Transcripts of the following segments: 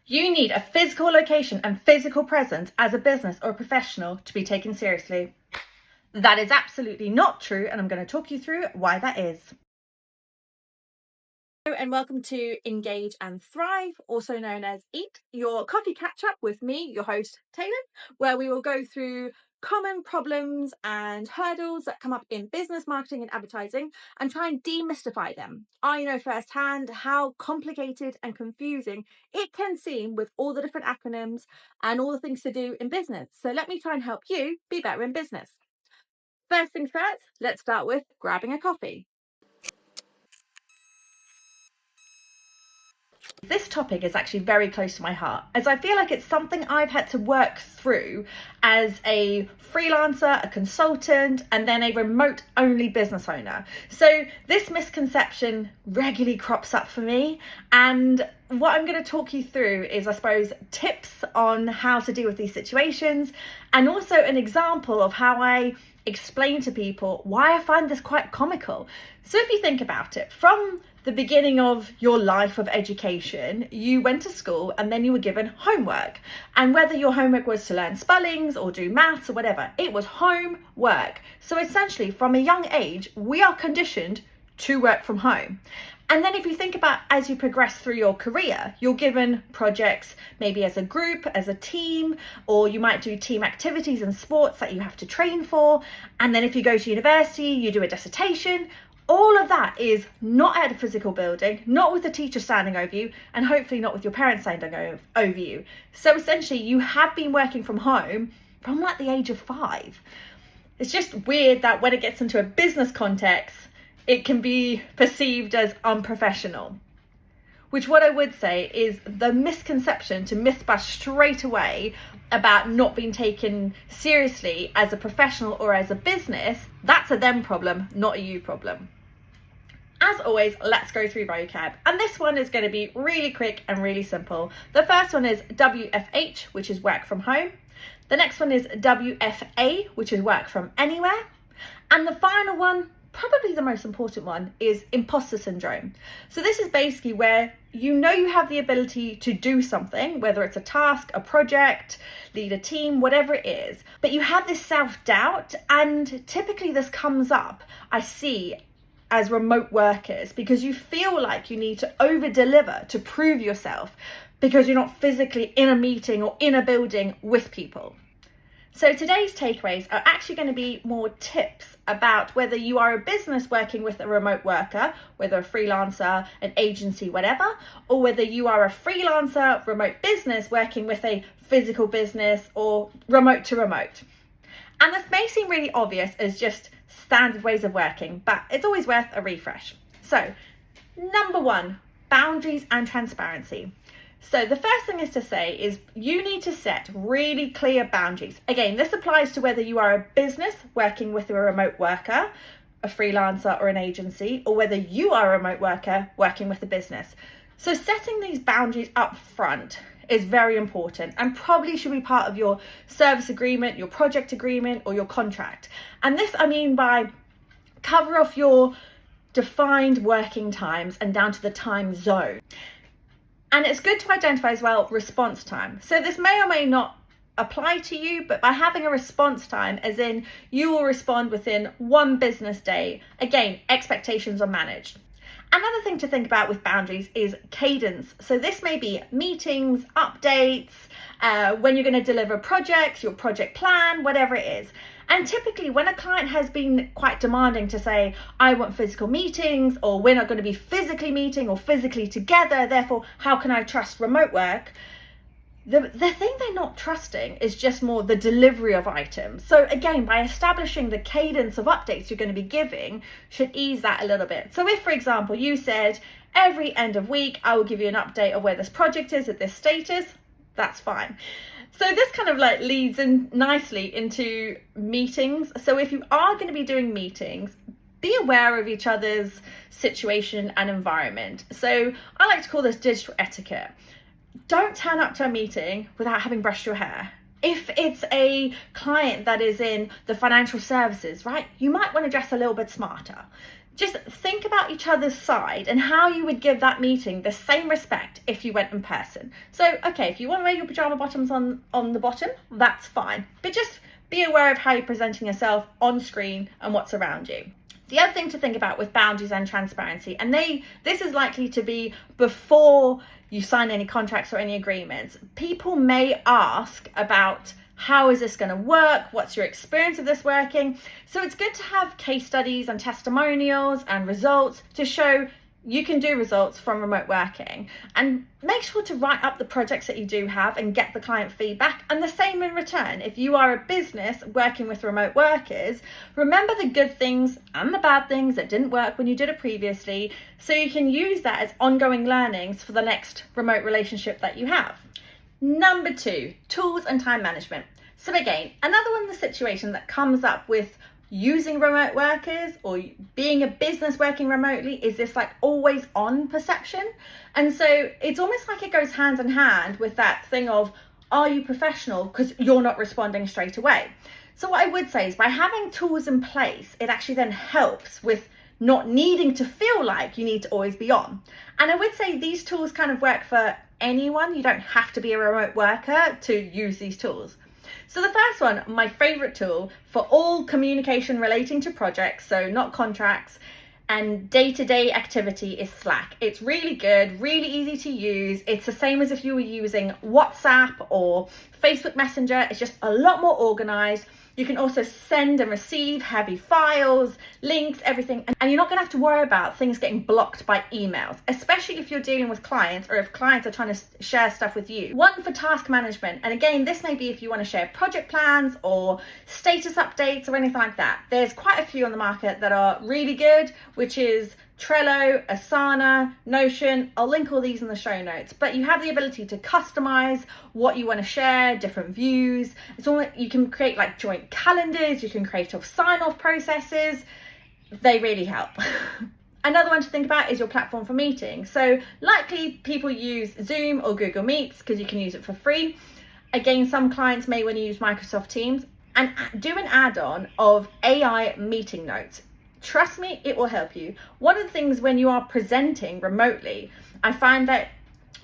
You need a physical location and physical presence as a business or a professional to be taken seriously. That is absolutely not true, and I'm going to talk you through why that is. Hello and welcome to Engage and Thrive, also known as EAT, your coffee catch-up with me, your host, Taelon, where we will go through common problems and hurdles that come up in business, marketing and advertising and try and demystify them. I know firsthand how complicated and confusing it can seem with all the different acronyms and all the things to do in business. So let me try and help you be better in business. First things first, let's start with grabbing a coffee. This topic is actually very close to my heart, as I feel like it's something I've had to work through as a freelancer, a consultant, and then a remote-only business owner. So this misconception regularly crops up for me, and what I'm going to talk you through is, I suppose, tips on how to deal with these situations, and also an example of how I explain to people why I find this quite comical. So if you think about it, from the beginning of your life of education, you went to school and then you were given homework. And whether your homework was to learn spellings or do maths or whatever, it was homework. So essentially, from a young age, we are conditioned to work from home. And then if you think about as you progress through your career, you're given projects maybe as a group, as a team, or you might do team activities and sports that you have to train for. And then if you go to university, you do a dissertation. All of that is not at a physical building, not with a teacher standing over you, and hopefully not with your parents standing over you. So essentially, you have been working from home from like the age of 5. It's just weird that when it gets into a business context, it can be perceived as unprofessional. Which what I would say is the misconception to myth bust straight away about not being taken seriously as a professional or as a business. That's a them problem, not a you problem. As always, let's go through vocab. And this one is going to be really quick and really simple. The first one is WFH, which is work from home. The next one is WFA, which is work from anywhere. And the final one, probably the most important one, is imposter syndrome. So this is basically where you know you have the ability to do something, whether it's a task, a project, lead a team, whatever it is, but you have this self-doubt, and typically this comes up, I see, as remote workers, because you feel like you need to over-deliver to prove yourself because you're not physically in a meeting or in a building with people. So today's takeaways are actually going to be more tips about whether you are a business working with a remote worker, whether a freelancer, an agency, whatever, or whether you are a freelancer, remote business working with a physical business or remote to remote. And this may seem really obvious as just standard ways of working, but it's always worth a refresh. So, number 1, boundaries and transparency. So the first thing is to say is you need to set really clear boundaries. Again, this applies to whether you are a business working with a remote worker, a freelancer or an agency, or whether you are a remote worker working with a business. So setting these boundaries up front is very important and probably should be part of your service agreement, your project agreement, or your contract. And this I mean by cover off your defined working times and down to the time zone. And it's good to identify as well response time. So this may or may not apply to you, but by having a response time, as in you will respond within 1 business day, again, expectations are managed. Another thing to think about with boundaries is cadence. So this may be meetings, updates, when you're going to deliver projects, your project plan, whatever it is. And typically when a client has been quite demanding to say, I want physical meetings, or we're not going to be physically meeting or physically together, therefore, how can I trust remote work? The thing they're not trusting is just more the delivery of items. So again, by establishing the cadence of updates you're going to be giving should ease that a little bit. So if, for example, you said every end of week, I will give you an update of where this project is at this status, that's fine. So this kind of like leads in nicely into meetings. So if you are going to be doing meetings, be aware of each other's situation and environment. So I like to call this digital etiquette. Don't turn up to a meeting without having brushed your hair. If it's a client that is in the financial services, right, you might want to dress a little bit smarter. Just think about each other's side and how you would give that meeting the same respect if you went in person. So, okay, if you want to wear your pajama bottoms on the bottom, that's fine. But just be aware of how you're presenting yourself on screen and what's around you. The other thing to think about with boundaries and transparency, and this is likely to be before you sign any contracts or any agreements. People may ask about, how is this going to work? What's your experience of this working? So it's good to have case studies and testimonials and results to show you can do results from remote working. And make sure to write up the projects that you do have and get the client feedback. And the same in return. If you are a business working with remote workers, remember the good things and the bad things that didn't work when you did it previously, so you can use that as ongoing learnings for the next remote relationship that you have. Number 2, tools and time management. So again, another one of the situations that comes up with using remote workers or being a business working remotely is this like always on perception. And so it's almost like it goes hand in hand with that thing of, are you professional because you're not responding straight away? So what I would say is by having tools in place, it actually then helps with not needing to feel like you need to always be on. And I would say these tools kind of work for anyone. You don't have to be a remote worker to use these tools. So the first one, my favorite tool for all communication relating to projects, so not contracts, and day-to-day activity is Slack. It's really good, really easy to use. It's the same as if you were using WhatsApp or Facebook Messenger. It's just a lot more organized. You can also send and receive heavy files, links, everything. And you're not going to have to worry about things getting blocked by emails, especially if you're dealing with clients or if clients are trying to share stuff with you. One for task management. And again, this may be if you want to share project plans or status updates or anything like that. There's quite a few on the market that are really good, which is Trello, Asana, Notion. I'll link all these in the show notes, but you have the ability to customize what you want to share, different views. It's all, you can create like joint calendars, you can create sign-off processes. They really help. Another one to think about is your platform for meetings. So likely people use Zoom or Google Meets because you can use it for free. Again, some clients may want to use Microsoft Teams and do an add-on of AI meeting notes. Trust me, it will help you. One of the things when you are presenting remotely, I find that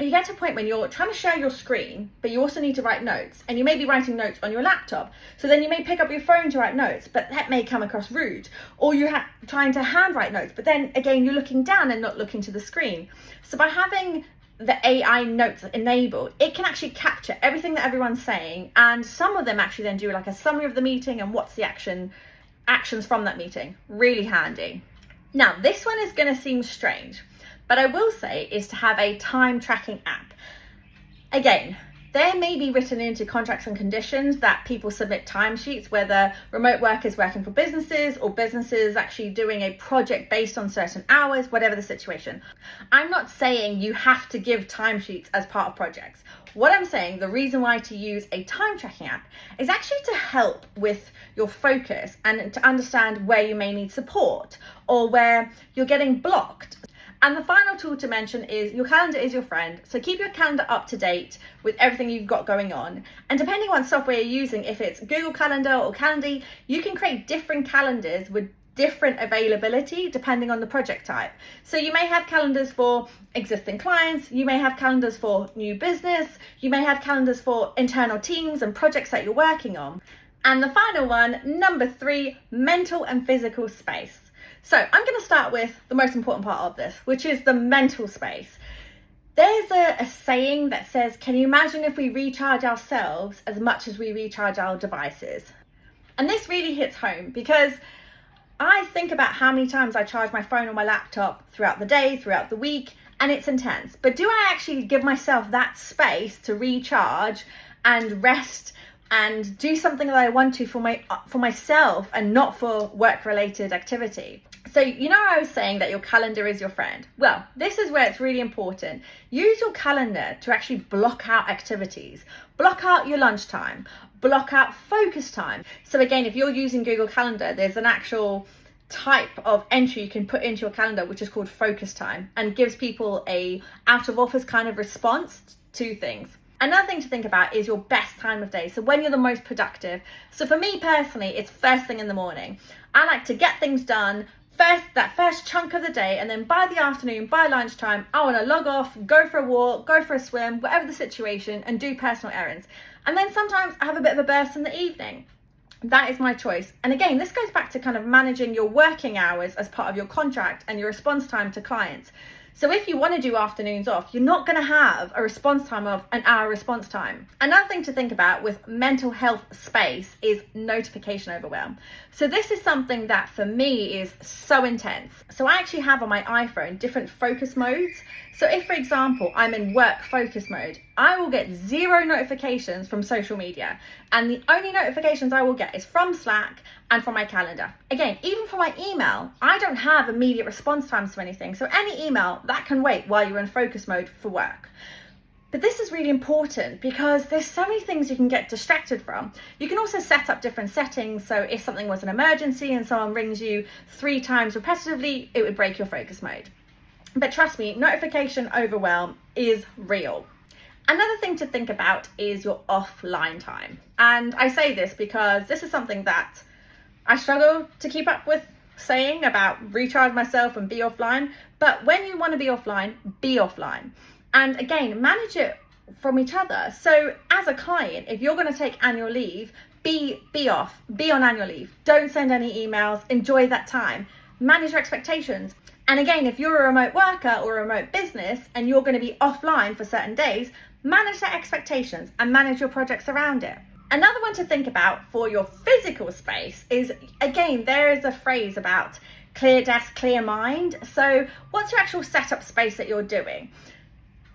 you get to a point when you're trying to share your screen, but you also need to write notes, and you may be writing notes on your laptop. So then you may pick up your phone to write notes, but that may come across rude. Or you're trying to handwrite notes, but then again, you're looking down and not looking to the screen. So by having the AI notes enabled, it can actually capture everything that everyone's saying, and some of them actually then do like a summary of the meeting and what's the actions from that meeting. Really handy. Now, this one is going to seem strange, but I will say is to have a time tracking app. Again, there may be written into contracts and conditions that people submit timesheets, whether remote workers working for businesses or businesses actually doing a project based on certain hours, whatever the situation. I'm not saying you have to give timesheets as part of projects. What I'm saying, the reason why to use a time tracking app is actually to help with your focus and to understand where you may need support or where you're getting blocked. And the final tool to mention is your calendar is your friend. So keep your calendar up to date with everything you've got going on. And depending on software you're using, if it's Google Calendar or Calendly, you can create different calendars with different availability depending on the project type. So you may have calendars for existing clients, you may have calendars for new business, you may have calendars for internal teams and projects that you're working on. And the final one, number 3, mental and physical space. So I'm going to start with the most important part of this, which is the mental space. There's a saying that says, can you imagine if we recharge ourselves as much as we recharge our devices? And this really hits home because I think about how many times I charge my phone or my laptop throughout the day, throughout the week, and it's intense. But do I actually give myself that space to recharge and rest and do something that I want to for myself and not for work-related activity? So, you know, I was saying that your calendar is your friend. Well, this is where it's really important. Use your calendar to actually block out activities. Block out your lunchtime. Block out focus time. So again, if you're using Google Calendar, there's an actual type of entry you can put into your calendar, which is called focus time, and gives people a out of office kind of response to things. Another thing to think about is your best time of day. So when you're the most productive. So for me personally, it's first thing in the morning. I like to get things done that first chunk of the day, and then by the afternoon, by lunchtime, I want to log off, go for a walk, go for a swim, whatever the situation, and do personal errands. And then sometimes I have a bit of a burst in the evening. That is my choice. And again, this goes back to kind of managing your working hours as part of your contract and your response time to clients. So if you want to do afternoons off, you're not going to have a response time of an hour response time. Another thing to think about with mental health space is notification overwhelm. So this is something that for me is so intense. So I actually have on my iPhone different focus modes. So if, for example, I'm in work focus mode, I will get 0 notifications from social media. And the only notifications I will get is from Slack and from my calendar. Again, even for my email, I don't have immediate response times to anything. So any email, that can wait while you're in focus mode for work. But this is really important because there's so many things you can get distracted from. You can also set up different settings. So if something was an emergency and someone rings you 3 times repetitively, it would break your focus mode. But trust me, notification overwhelm is real. Another thing to think about is your offline time. And I say this because this is something that I struggle to keep up with saying about recharge myself and be offline. But when you want to be offline, be offline. And again, manage it from each other. So as a client, if you're going to take annual leave, be off, be on annual leave. Don't send any emails, enjoy that time. Manage your expectations. And again, if you're a remote worker or a remote business and you're going to be offline for certain days, manage their expectations and manage your projects around it. Another one to think about for your physical space is, again, there is a phrase about clear desk, clear mind. So what's your actual setup space that you're doing?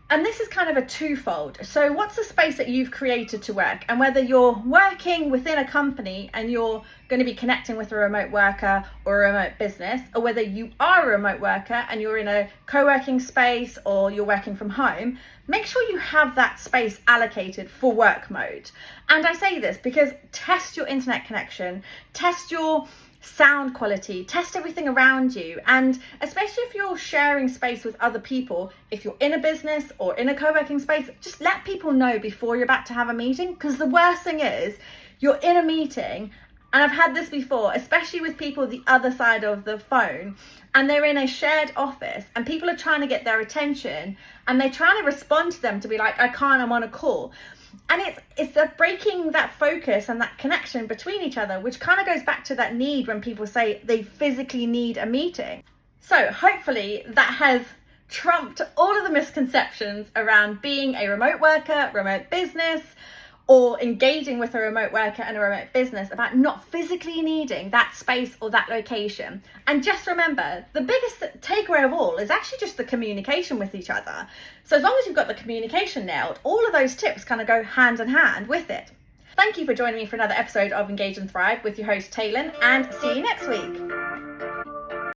And this is kind of a twofold. So what's the space that you've created to work? And whether you're working within a company and you're going to be connecting with a remote worker or a remote business, or whether you are a remote worker and you're in a co-working space or you're working from home, make sure you have that space allocated for work mode. And I say this because test your internet connection, test your sound quality, test everything around you. And especially if you're sharing space with other people, if you're in a business or in a co-working space, just let people know before you're about to have a meeting. Because the worst thing is you're in a meeting, and I've had this before, especially with people the other side of the phone, and they're in a shared office and people are trying to get their attention and they're trying to respond to them to be like, I can't, I'm on a call. And it's the breaking that focus and that connection between each other, which kind of goes back to that need when people say they physically need a meeting. So hopefully that has trumped all of the misconceptions around being a remote worker, remote business, or engaging with a remote worker and a remote business about not physically needing that space or that location. And just remember, the biggest takeaway of all is actually just the communication with each other. So as long as you've got the communication nailed, all of those tips kind of go hand in hand with it. Thank you for joining me for another episode of Engage and Thrive with your host Taelon, and see you next week.